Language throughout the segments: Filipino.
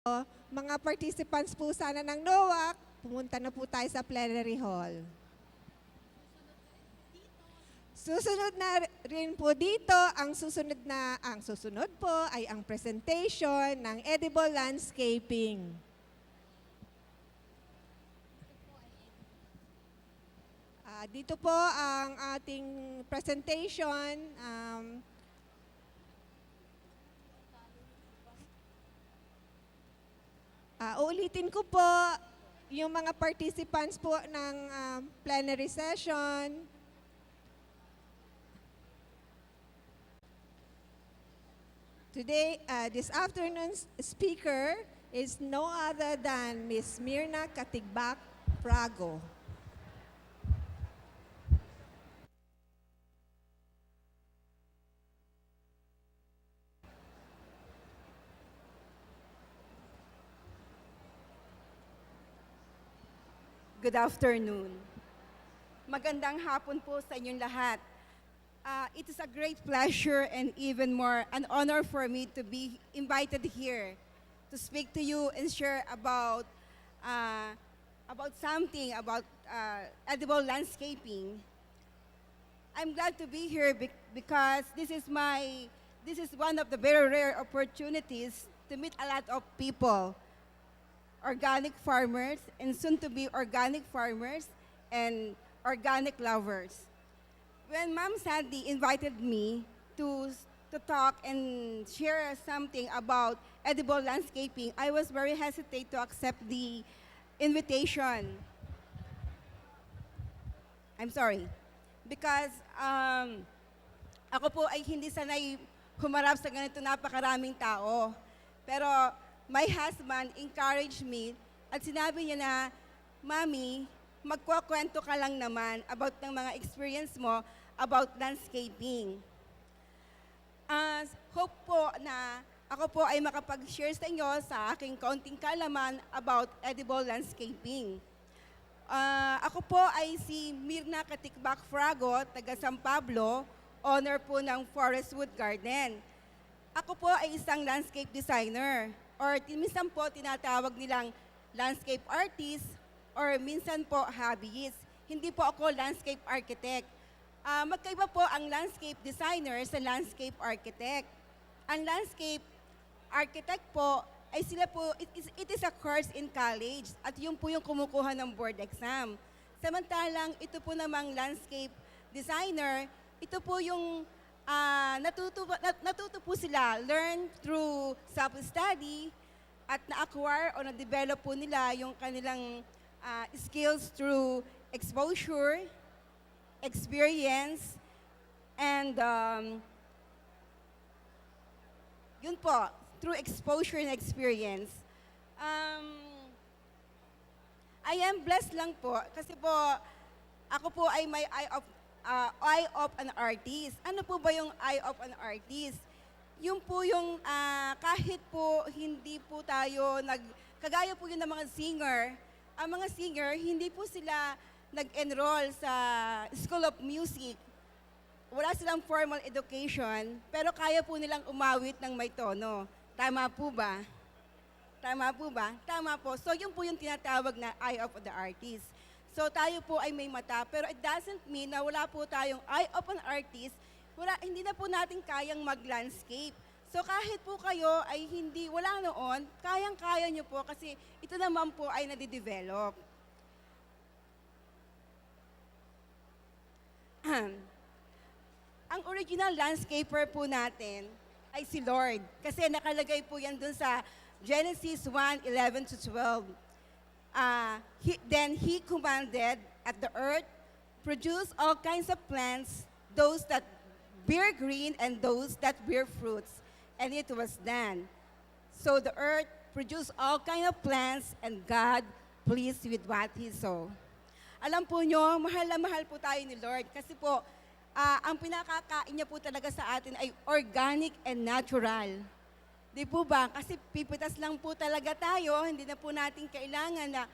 Mga participants po sana ng NOAC, pumunta na po tayo sa plenary hall. Susunod na rin po dito, ang susunod po ay ang presentation ng edible landscaping. Dito po ang ating presentation. Uulitin ko po yung mga participants po ng plenary session. Today, this afternoon's speaker is no other than Ms. Mirna Katigbak Frago. Good afternoon. Magandang hapon po sa inyong lahat. It is a great pleasure and even more an honor for me to be invited here to speak to you and share about something about edible landscaping. I'm glad to be here because this is one of the very rare opportunities to meet a lot of people, organic farmers and soon-to-be organic farmers and organic lovers. When Ma'am Sandy invited me to talk and share something about edible landscaping, I was very hesitant to accept the invitation. I'm sorry. Because ako po ay hindi sanay humarap sa ganito napakaraming tao. Pero my husband encouraged me at sinabi niya na, Mami, magkukwento ka lang naman about ng mga experience mo about landscaping. Hope po na ako po ay makapag-share sa inyo sa aking kaunting kaalaman about edible landscaping. Ako po ay si Mirna Katigbak Frago, taga San Pablo, owner po ng Forest Wood Garden. Ako po ay isang landscape designer, or minsan po tinatawag nilang landscape artist, or minsan po hobbyist. Hindi po ako landscape architect. Magkaiba po ang landscape designer sa landscape architect. Ang landscape architect po ay sila po, it is a course in college at yun po yung kumukuha ng board exam. Samantalang ito po namang landscape designer, ito po yung natuto po sila, learn through self-study at na-acquire o na-develop po nila yung kanilang skills through exposure, experience, and yun po, through exposure and experience. I am blessed lang po kasi po ako po ay may eye of an artist. Ano po ba yung eye of an artist? Yung po yung kahit po hindi po tayo kagaya po yun ng mga singer, ang mga singer hindi po sila nag-enroll sa School of Music. Wala silang formal education, pero kaya po nilang umawit ng may tono. Tama po ba? Tama po ba? Tama po. So yun po yung tinatawag na eye of the artist. So tayo po ay may mata, pero it doesn't mean na wala po tayong eye of an artist, hindi na po natin kayang mag-landscape. So kahit po kayo ay wala noon, kayang-kaya nyo po kasi ito naman po ay nadidevelop. Ang original landscaper po natin ay si Lord. Kasi nakalagay po yan dun sa Genesis 1:11-12. Then He commanded at the earth, produce all kinds of plants, those that bear green and those that bear fruits. And it was done. So the earth produced all kinds of plants and God pleased with what He saw. Alam po nyo, mahal na mahal po tayo ni Lord kasi po, ang pinakakain niya po talaga sa atin ay organic and natural. Di po ba? Kasi pipitas lang po talaga tayo, hindi na po natin kailangan na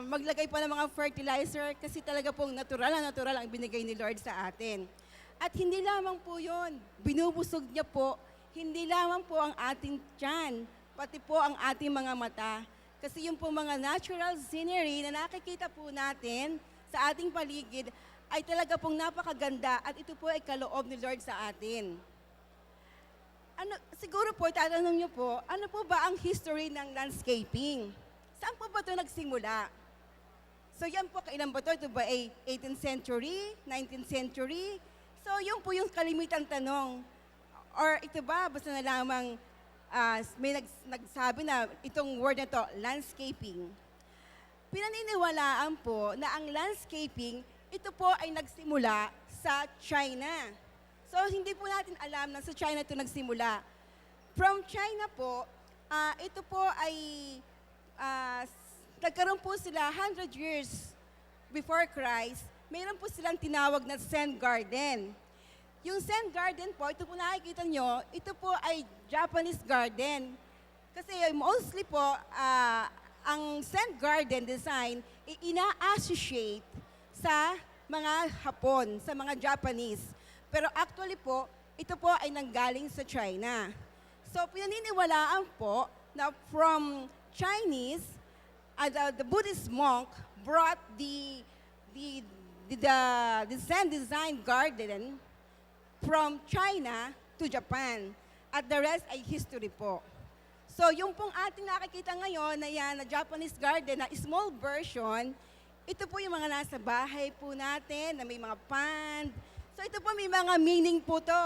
maglagay pa ng mga fertilizer kasi talaga pong natural ang binigay ni Lord sa atin. At hindi lamang po yun, binubusog niya po, hindi lamang po ang ating tiyan, pati po ang ating mga mata. Kasi yung po mga natural scenery na nakikita po natin sa ating paligid ay talaga pong napakaganda at ito po ay kaloob ni Lord sa atin. Siguro po, tatanong niyo po, ano po ba ang history ng landscaping? Saan po ba ito nagsimula? So yan po, kailan ba ito? Ito ba ay 18th century, 19th century? So yun po yung kalimitan tanong. Or ito ba, basta na lamang may nagsabi na itong word na to, landscaping. Pinaniniwalaan po na ang landscaping, ito po ay nagsimula sa China. So hindi po natin alam na sa China ito nagsimula. From China po, ito po ay nagkaroon po sila 100 years before Christ. Mayroon po silang tinawag na Zen Garden. Yung Zen Garden po, ito po nakikita nyo, ito po ay Japanese garden. Kasi mostly po, ang Zen Garden design, ina-associate sa mga Hapon, sa mga Japanese. Pero actually po, ito po ay nanggaling sa China. So pinaniniwalaan po na from Chinese, the Buddhist monk brought the Zen design garden from China to Japan. At the rest ay history po. So yung pong ating nakikita ngayon na yan, na Japanese garden, na small version, ito po yung mga nasa bahay po natin, na may mga pond. So ito po may mga meaning po to.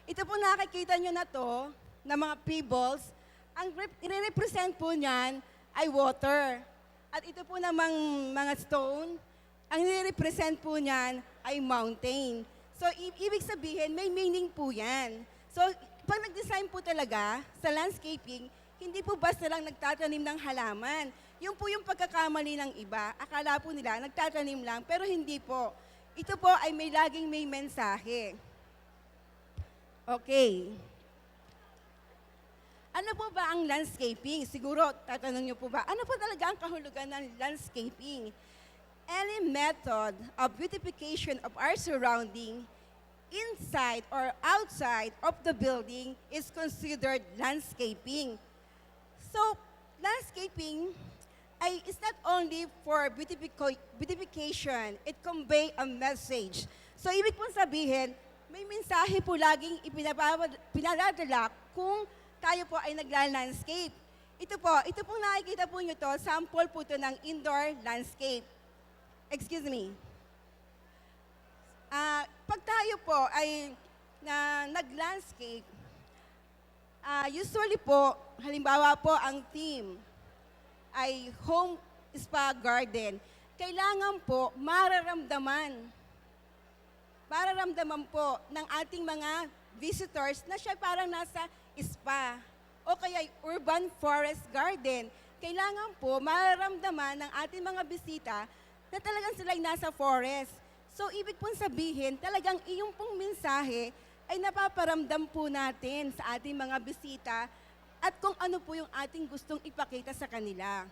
Ito po nakikita nyo na to, na mga pebbles, ang i-represent po niyan ay water. At ito po namang mga stone, ang i-represent po niyan ay mountain. So, ibig sabihin, may meaning po yan. So, pag nag-design po talaga sa landscaping, hindi po basta lang nagtatanim ng halaman. Yung po yung pagkakamali ng iba. Akala po nila, nagtatanim lang, pero hindi po. Ito po ay laging may mensahe. Okay. Ano po ba ang landscaping? Siguro, tatanong niyo po ba, ano po talaga ang kahulugan ng landscaping? Any method of beautification of our surrounding, inside or outside of the building, is considered landscaping. So, landscaping is not only for beautification, it convey a message. So, ibig pong sabihin, may mensahe po laging pinadadala kung tayo po ay nagla-landscape. Ito po nakikita po nyo to, sample po to ng indoor landscape. Excuse me. Pag tayo po ay nag-landscape, usually po, halimbawa po ang theme ay home spa garden. Kailangan po mararamdaman po ng ating mga visitors na siya parang nasa spa o kaya urban forest garden. Kailangan po mararamdaman ng ating mga bisita na talagang sila'y nasa forest. So, ibig pong sabihin, talagang iyong pong mensahe ay napaparamdam po natin sa ating mga bisita at kung ano po yung ating gustong ipakita sa kanila.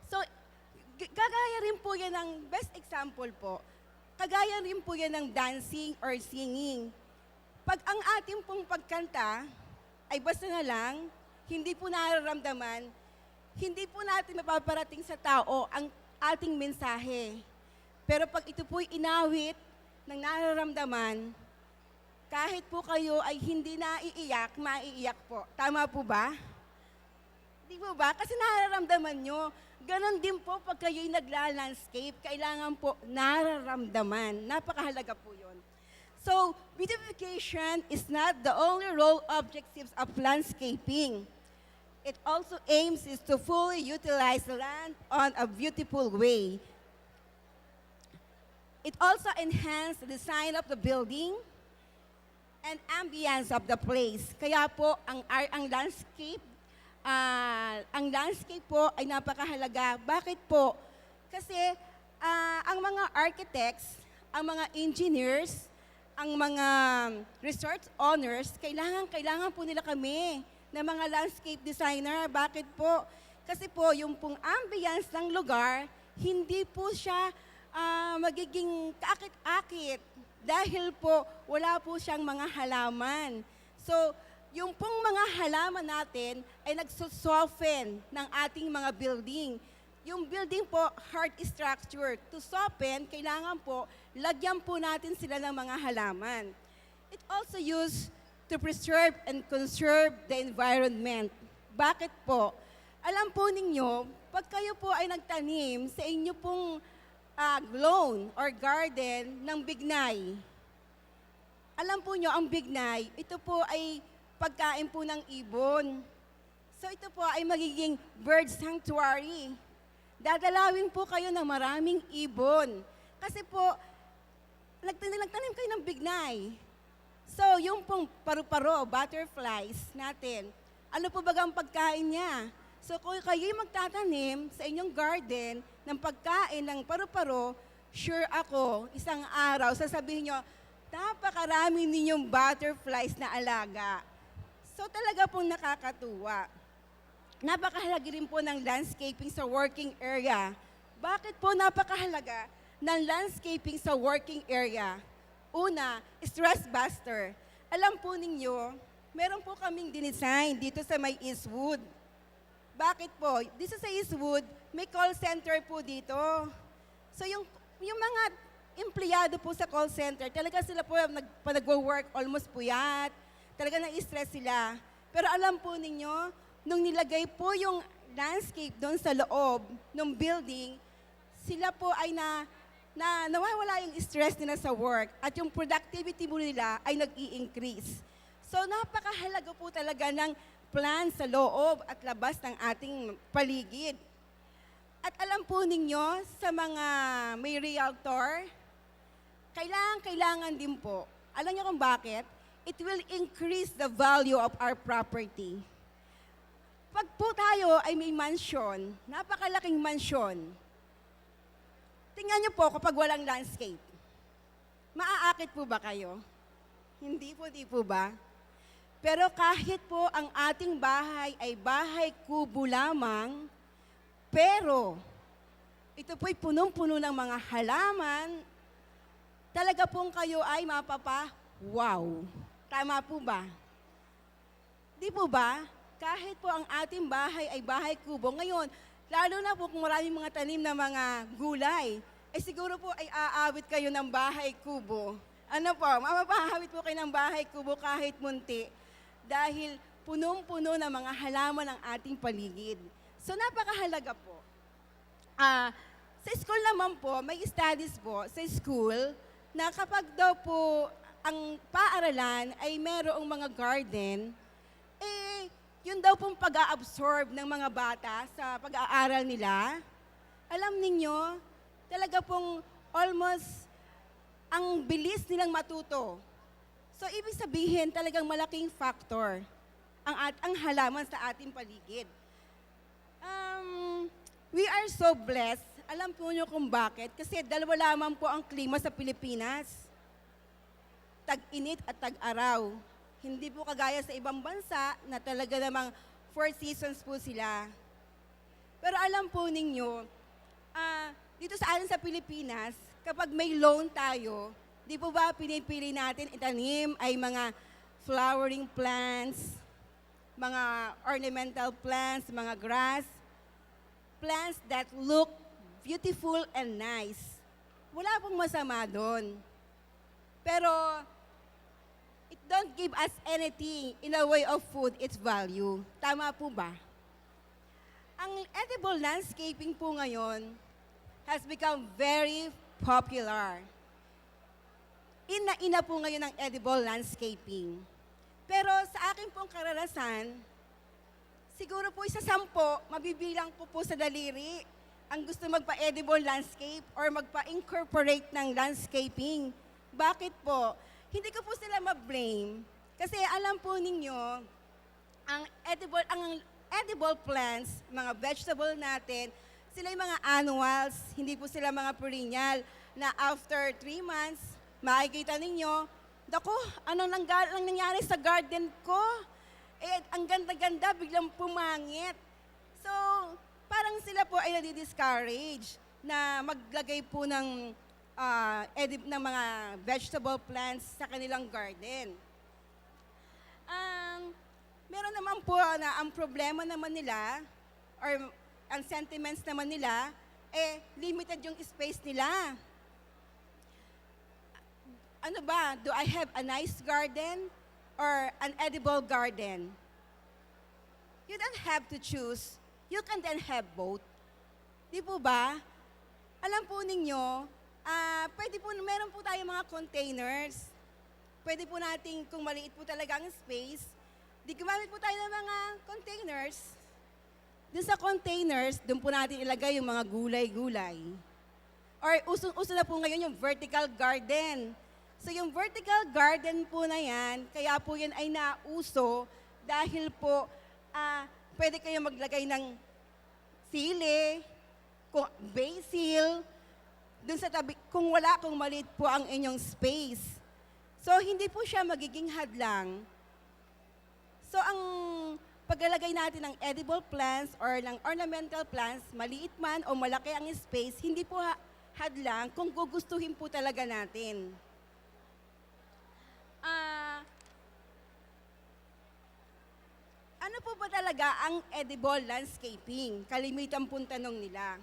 So, kagaya rin po yan ng best example po. Kagaya rin po yan ng dancing or singing. Pag ang ating pong pagkanta ay basta na lang, hindi po nararamdaman, hindi po natin mapaparating sa tao ang ating mensahe. Pero pag ito po'y inawit ng nararamdaman, kahit po kayo ay hindi naiiyak, maiiyak po. Tama po ba? Di po ba? Kasi nararamdaman nyo. Ganon din po pag kayo'y nagla-landscape, kailangan po nararamdaman. Napakahalaga po yun. So, beautification is not the only role objectives of landscaping. It also aims is to fully utilize land on a beautiful way. It also enhances the design of the building and ambience of the place. Kaya po, ang landscape po ay napakahalaga. Bakit po? Kasi ang mga architects, ang mga engineers, ang mga resort owners, kailangan po nila kami na mga landscape designer. Bakit po? Kasi po, yung pong ambience ng lugar, hindi po siya magiging kaakit-akit dahil po wala po siyang mga halaman. So, yung pong mga halaman natin ay nagsusoften ng ating mga building. Yung building po, hard structure. To soften, kailangan po, lagyan po natin sila ng mga halaman. It also used to preserve and conserve the environment. Bakit po? Alam po ninyo, pag kayo po ay nagtanim sa inyo pong lawn or garden ng bignay, alam po nyo, ang bignay, ito po ay pagkain po ng ibon. So ito po ay magiging bird sanctuary. Dadalawin po kayo ng maraming ibon. Kasi po, nagtanim kayo ng bignay. So yung pong paru-paro, butterflies natin, ano po bagang pagkain niya? So kung kayo magtatanim sa inyong garden ng pagkain ng paru-paro, sure ako, isang araw, sasabihin nyo, napakarami ninyong butterflies na alaga. So talaga pong nakakatuwa. Napakahalaga rin po ng landscaping sa working area. Bakit po napakahalaga ng landscaping sa working area? Una, stress buster. Alam po ninyo, meron po kaming dinesign dito sa may Eastwood. Bakit po? Dito sa Eastwood, may call center po dito. So yung mga empleyado po sa call center, talaga sila po nag-work almost puyat. Talaga na-stress sila. Pero alam po ninyo, nung nilagay po yung landscape doon sa loob ng building, sila po ay nawawala yung stress nila sa work at yung productivity mo nila ay nag-i-increase. So napakahalaga po talaga ng plan sa loob at labas ng ating paligid. At alam po ninyo, sa mga may realtor, kailangan din po. Alam niyo kung bakit? It will increase the value of our property. Pag po tayo ay may mansion, napakalaking mansion, tingnan niyo po kapag walang landscape. Maaakit po ba kayo? Hindi po ba? Pero kahit po ang ating bahay ay bahay kubo lamang, pero ito po'y punong-puno ng mga halaman, talaga pong kayo ay wow. Tama po ba? Di po ba? Kahit po ang ating bahay ay bahay kubo, ngayon, lalo na po kung maraming mga tanim na mga gulay, siguro po ay aawit kayo ng bahay kubo. Ano po, mapapahawit po kayo ng bahay kubo kahit munti dahil punong-puno ng mga halaman ng ating paligid. So napakahalaga po. Sa school naman po, may studies po sa school na kapag daw po ang paaralan ay merong mga garden, yun daw pong pag-a-absorb ng mga bata sa pag-aaral nila. Alam ninyo, talaga pong almost ang bilis nilang matuto. So, ibig sabihin, talagang malaking factor ang halaman sa ating paligid. We are so blessed. Alam po nyo kung bakit. Kasi dalawa lamang po ang klima sa Pilipinas. Tag-init at tag-araw. Hindi po kagaya sa ibang bansa na talaga namang 4 seasons po sila. Pero alam po ninyo, dito sa atin sa Pilipinas, kapag may loan tayo, di po ba pinipili natin itanim ay mga flowering plants, mga ornamental plants, mga grass, plants that look beautiful and nice. Wala pong masama doon. Pero it don't give us anything in a way of food, its value. Tama po ba? Ang edible landscaping po ngayon has become very popular. Ina po ngayon ang edible landscaping. Pero sa akin pong karanasan, siguro po isa 10, mabibilang ko po sa daliri ang gusto magpa-edible landscape or magpa-incorporate ng landscaping. Bakit po? Hindi ko po sila ma-blame. Kasi alam po ninyo, ang edible plants, mga vegetable natin, sila yung mga annuals, hindi po sila mga perennial na after 3 months, makikita ninyo, dako, anong nangyari sa garden ko? Ang ganda-ganda, biglang pumangit. So, parang sila po ay nadi-discourage na maglagay po ng mga vegetable plants sa kanilang garden. meron naman po na ang problema naman nila or ang sentiments naman nila, limited yung space nila. Ano ba? Do I have a nice garden or an edible garden? You don't have to choose. You can then have both. Di po ba? Alam po ninyo, pwede po, meron po tayo mga containers. Pwede po natin, kung maliit po talaga ang space, di gumamit po tayo ng mga containers. Doon sa containers, doon po natin ilagay yung mga gulay-gulay. Or uso na po ngayon yung vertical garden. So yung vertical garden po na yan, kaya po yan ay nauso dahil po pwede kayo maglagay ng sili, basil, dun sa tabi, kung maliit po ang inyong space. So, hindi po siya magiging hadlang. So, ang paglalagay natin ng edible plants or ng ornamental plants, maliit man o malaki ang space, hindi po hadlang kung gugustuhin po talaga natin. Ano po ba talaga ang edible landscaping? Kalimitan pong tanong nila.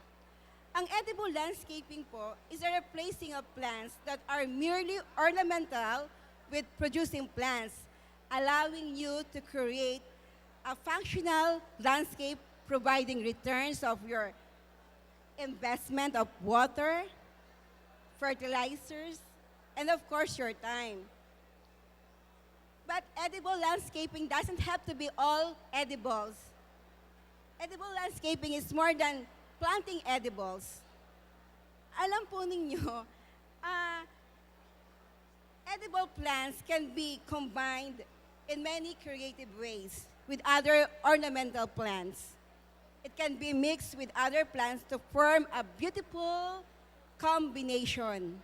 Ang edible landscaping po is a replacing of plants that are merely ornamental with producing plants, allowing you to create a functional landscape providing returns of your investment of water, fertilizers, and of course your time. But edible landscaping doesn't have to be all edibles. Edible landscaping is more than planting edibles. Alam po ninyo, edible plants can be combined in many creative ways with other ornamental plants. It can be mixed with other plants to form a beautiful combination.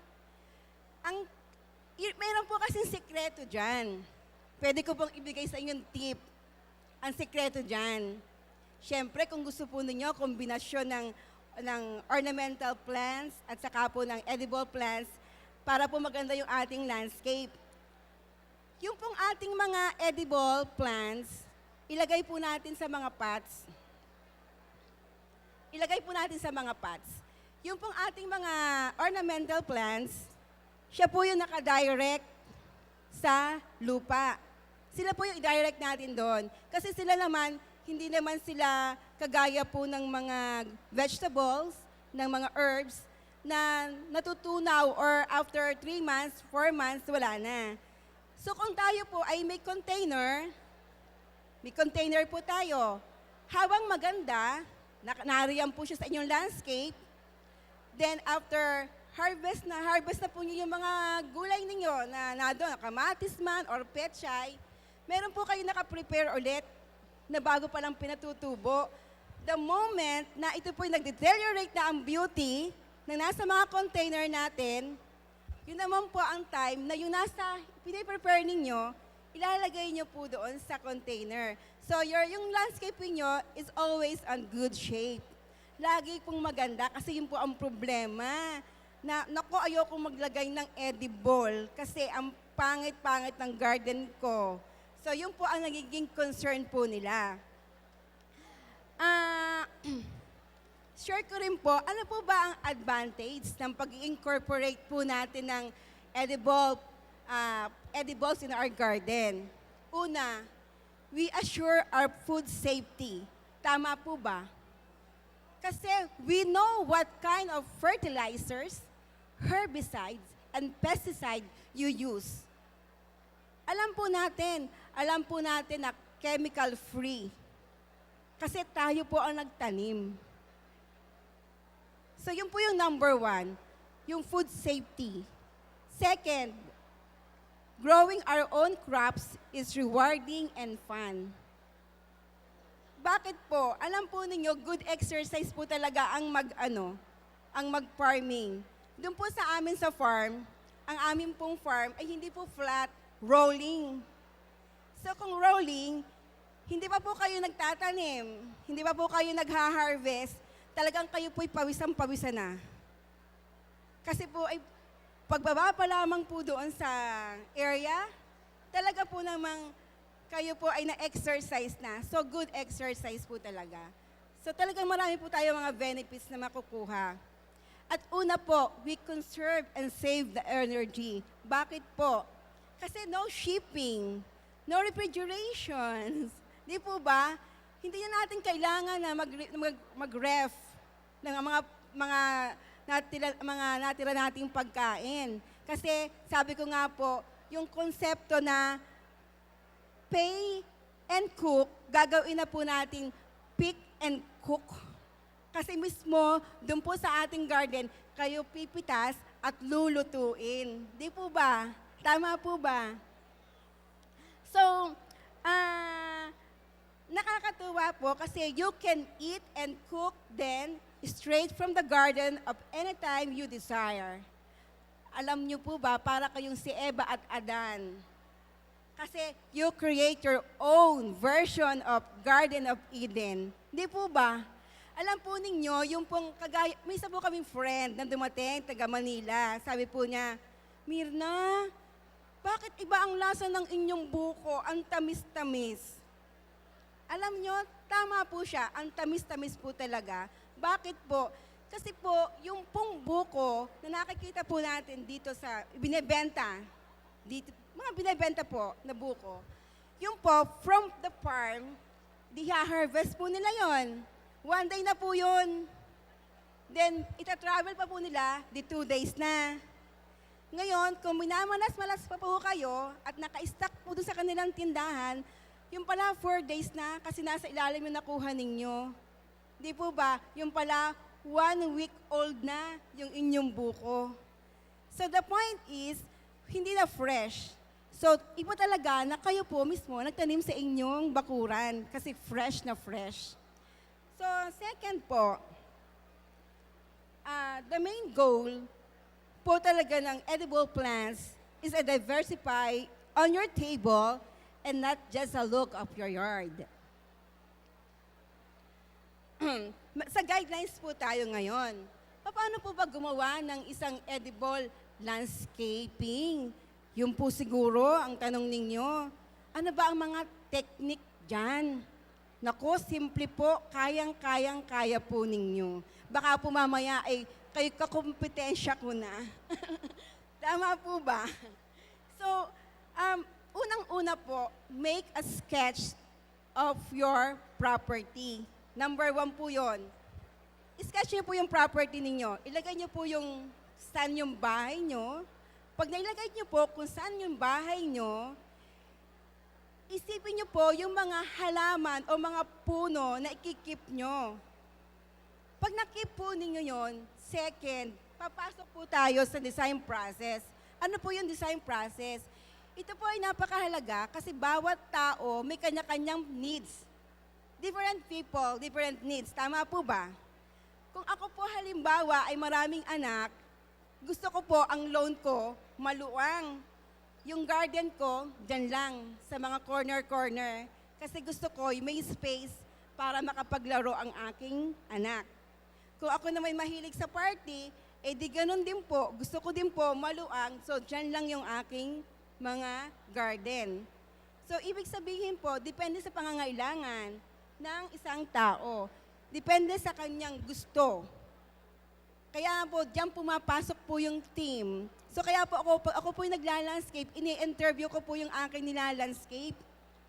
Mayroon po kasing sikreto dyan. Pwede ko pong ibigay sa inyong tip. Ang sikreto dyan. Siyempre, kung gusto po ninyo, kombinasyon ng ornamental plants at saka po ng edible plants para po maganda yung ating landscape. Yung pong ating mga edible plants, ilagay po natin sa mga pots. Ilagay po natin sa mga pots. Yung pong ating mga ornamental plants, siya po yung nakadirect sa lupa. Sila po yung i-direct natin doon. Kasi sila naman, hindi naman sila kagaya po ng mga vegetables, ng mga herbs, na natutunaw or after 3 months, 4 months, wala na. So kung tayo po ay may container po tayo. Habang maganda, nariyan po siya sa inyong landscape, then after harvest na po niyo yung mga gulay ninyo na doon, kamatis man or pechay, meron po kayo nakaprepare ulit na bago pa lang pinatutubo. The moment na ito po yung nag-deteriorate na ang beauty na nasa mga container natin, yun naman po ang time na yung nasa piniprepare ninyo, ilalagay nyo po doon sa container. So yung landscaping nyo is always on good shape. Lagi pong maganda kasi yun po ang problema. Naku, ayoko maglagay ng edible kasi ang pangit-pangit ng garden ko. So, yun po ang nagiging concern po nila. Share ko rin po, ano po ba ang advantage ng pag-incorporate po natin ng edibles in our garden? Una, we assure our food safety. Tama po ba? Kasi we know what kind of fertilizers, herbicides, and pesticide you use. Alam po natin na chemical-free. Kasi tayo po ang nagtanim. So yun po yung number 1, yung food safety. Second, growing our own crops is rewarding and fun. Bakit po? Alam po ninyo, good exercise po talaga ang mag-farming. Doon po sa amin sa farm, ang amin pong farm ay hindi po flat, rolling. So kung rolling, hindi pa po kayo nagtatanim, hindi pa po kayo nagha-harvest, talagang kayo po'y pawisan-pawisan na. Kasi po ay pagbaba pa lamang po doon sa area, talaga po namang kayo po ay na-exercise na. So, good exercise po talaga. So, talagang marami po tayo mga benefits na makukuha. At una po, we conserve and save the energy. Bakit po? Kasi no shipping, no refrigerations. Di po ba? Hindi na natin kailangan na mag-ref ng mga natira nating pagkain. Kasi sabi ko nga po, yung konsepto na pay and cook, gagawin na po nating pick and cook. Kasi mismo, doon po sa ating garden, kayo pipitas at lulutuin. Di po ba? Tama po ba? So, nakakatuwa po kasi you can eat and cook then straight from the garden of any time you desire. Alam niyo po ba, para kayong si Eva at Adan. Kasi you create your own version of Garden of Eden. Di po ba? Alam po ninyo, yung pong kagaya, may isa po kaming friend na dumating, taga Manila. Sabi po niya, Mirna, bakit iba ang lasa ng inyong buko? Ang tamis-tamis. Alam nyo, tama po siya. Ang tamis-tamis po talaga. Bakit po? Kasi po, yung pong buko na nakikita po natin dito sa binebenta, dito, mga binebenta po na buko, yung po, from the farm, diha-harvest po nila yon. One day na po yun. Then, ita-travel pa po nila, 2 days na. Ngayon, kung minamalas-malas pa po kayo at naka-stock po doon sa kanilang tindahan, yung pala 4 days na kasi nasa ilalim yung nakuha ninyo. Di po ba? Yung pala 1 week old na yung inyong buko. So the point is, hindi na fresh. So, iba talaga na kayo po mismo nagtanim sa inyong bakuran kasi fresh na fresh. So, second po, the main goal po talaga ng edible plants is a diversify on your table and not just a look of your yard. Sa guidelines po tayo ngayon. Paano po ba gumawa ng isang edible landscaping? Yun po siguro ang tanong ninyo. Ano ba ang mga technique dyan? Naku, simple po, kaya po ninyo. Baka po mamaya ay kayo kakompetensya ko na. Tama po ba? So, unang-una po, make a sketch of your property. Number 1 po yon. Sketch niyo po yung property ninyo. Ilagay niyo po yung saan yung bahay niyo. Pag nailagay niyo po kung saan yung bahay niyo, isipin niyo po yung mga halaman o mga puno na ikikip nyo. Pag nakip po ninyo yon, second, papasok po tayo sa design process. Ano po yung design process? Ito po ay napakahalaga kasi bawat tao may kanya-kanyang needs. Different people, different needs. Tama po ba? Kung ako po halimbawa ay maraming anak, gusto ko po ang lawn ko maluwang. Yung garden ko, dyan lang, sa mga corner-corner. Kasi gusto ko, may space para makapaglaro ang aking anak. Kung ako naman mahilig sa party, eh di ganun din po. Gusto ko din po maluang, so dyan lang yung aking mga garden. So, ibig sabihin po, depende sa pangangailangan ng isang tao. Depende sa kanyang gusto. Kaya po, dyan pumapasok po yung team. So kaya po ako po yung nagla-landscape, ini-interview ko po yung aking nila-landscape.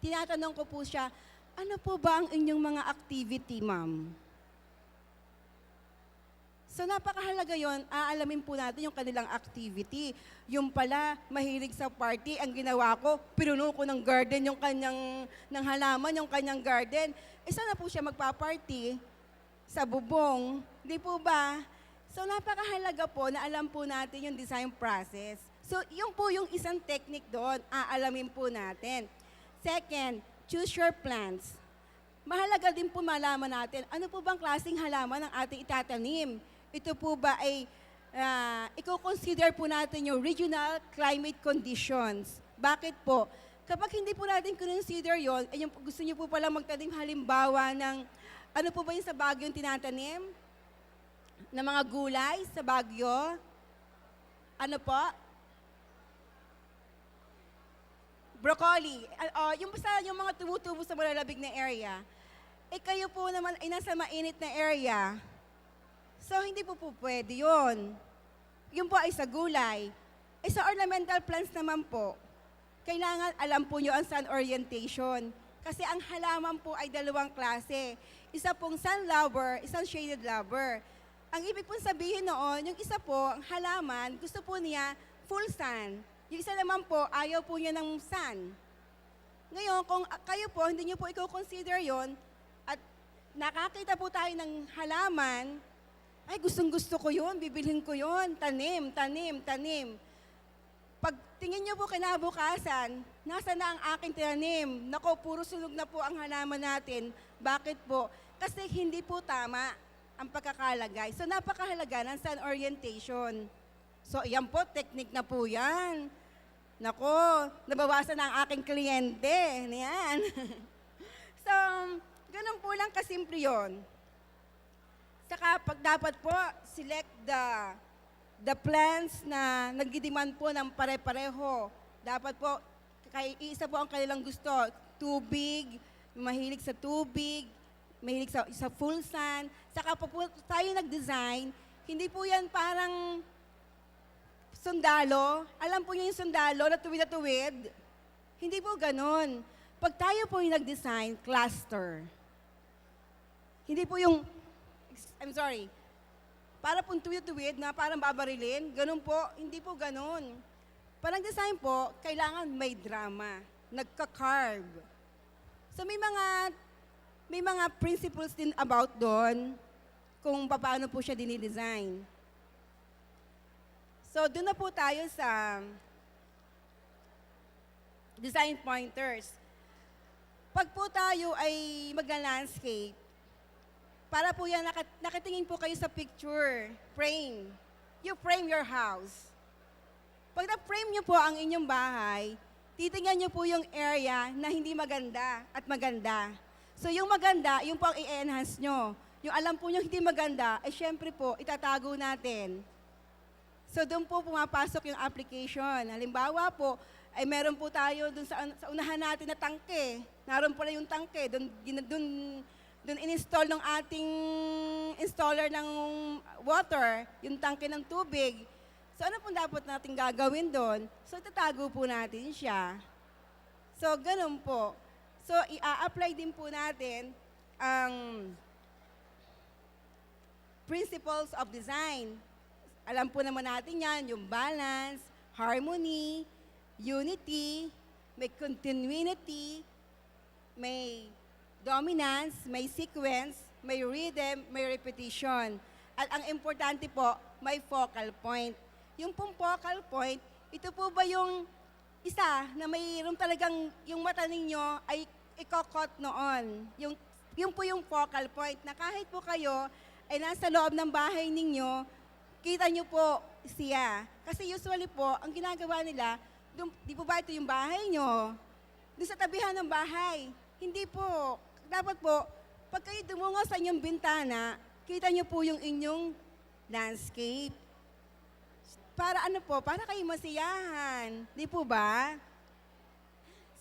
Tinatanong ko po siya, ano po ba ang inyong mga activity, ma'am? So napakahalaga yon, aalamin po natin yung kanilang activity. Yung pala, mahilig sa party, ang ginawa ko, pinuno ko ng garden yung kanyang, ng halaman, yung kanyang garden. Sana po siya magpa-party sa bubong. Di po ba? So, napakahalaga po na alam po natin yung design process. So, yung po yung isang technique doon, aalamin po natin. Second, choose your plants. Mahalaga din po malaman natin, ano po bang klaseng halaman ang ating itatanim? Ito po ba ay, i-consider po natin yung regional climate conditions. Bakit po? Kapag hindi po natin consider yon, ay yung gusto niyo po palang magtanim halimbawa ng, ano po ba yung sa Baguio yung tinatanim? Na mga gulay sa Baguio. Ano po? broccoli, yung basta yung mga tumutubo sa malalabig na area, eh kayo po naman ay nasa mainit na area. So, hindi po pwede yun. Yun po ay sa gulay. Eh sa ornamental plants naman po, kailangan alam po nyo ang sun orientation. Kasi ang halaman po ay dalawang klase. Isa pong sun lover, isang shaded lover. Ang ibig pong sabihin noon, yung isa po, ang halaman, gusto po niya full sun. Yung isa naman po, ayaw po niya ng sun. Ngayon, kung kayo po, hindi nyo po i-consider yon at nakakita po tayo ng halaman, ay gustong-gusto ko yun, bibilhin ko yun, tanim, tanim, tanim. Pag tingin nyo po kinabukasan, nasa na ang aking tinanim? Nako, puro sunog na po ang halaman natin. Bakit po? Kasi hindi po tama ang pagkakalagay. So, napakahalaga ng sun orientation. So, yan po, technique na po yan. Nako, nabawasan na ang aking kliyente. Yan. So, ganun po lang kasimple yun. Saka, pag dapat po, select the plants na nagdidemand po ng pare-pareho. Dapat po, isa po ang kanilang gusto. Tubig, mahilig sa tubig, mahilig sa full sun. Saka po tayo nag-design, hindi po yan parang sundalo. Alam po niyo yung sundalo na tuwid. Hindi po ganun. Pag tayo po yung nag-design, cluster. Hindi po yung, para pong tuwid na parang babarilin, ganun po, hindi po ganun. Parang design po, kailangan may drama, nagka-carve. So may mga principles din about doon kung paano po siya dinidesign. So doon na po tayo sa design pointers. Pag po tayo ay mag-landscape, para po yan, nakatingin po kayo sa picture, frame. You frame your house. Pag na-frame nyo po ang inyong bahay, titingnan nyo po yung area na hindi maganda at maganda. So yung maganda, yung po ang i-enhance nyo. Yung alam po nyo hindi maganda, ay syempre po, itatago natin. So doon po pumapasok yung application. Halimbawa po, ay meron po tayo doon sa unahan natin na tangke. Naroon pala yung tangke. Doon in-install ng ating installer ng water, yung tangke ng tubig. So ano po dapat natin gagawin doon? So itatago po natin siya. So ganun po. So i-apply din po natin ang principles of design. Alam po naman natin yan, yung balance, harmony, unity, may continuity, may dominance, may sequence, may rhythm, may repetition. At ang importante po, may focal point. Yung pong focal point, ito po ba yung isa na mayroon talagang yung mata ninyo ay ikokot noon. Yung po yung focal point na kahit po kayo ay nasa loob ng bahay ninyo, kita nyo po siya. Kasi usually po, ang ginagawa nila, di po ba ito yung bahay nyo? Doon sa tabihan ng bahay. Hindi po. Dapat po, pag kayo dumungo sa inyong bintana, kita nyo po yung inyong landscape. Para ano po? Para kayo masiyahan. Di po ba?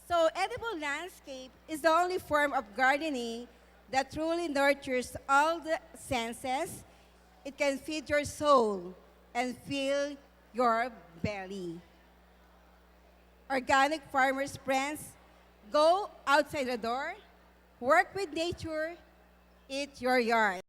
So, edible landscape is the only form of gardening that truly nurtures all the senses. It can feed your soul and fill your belly. Organic farmers' friends, go outside the door, work with nature, eat your yard.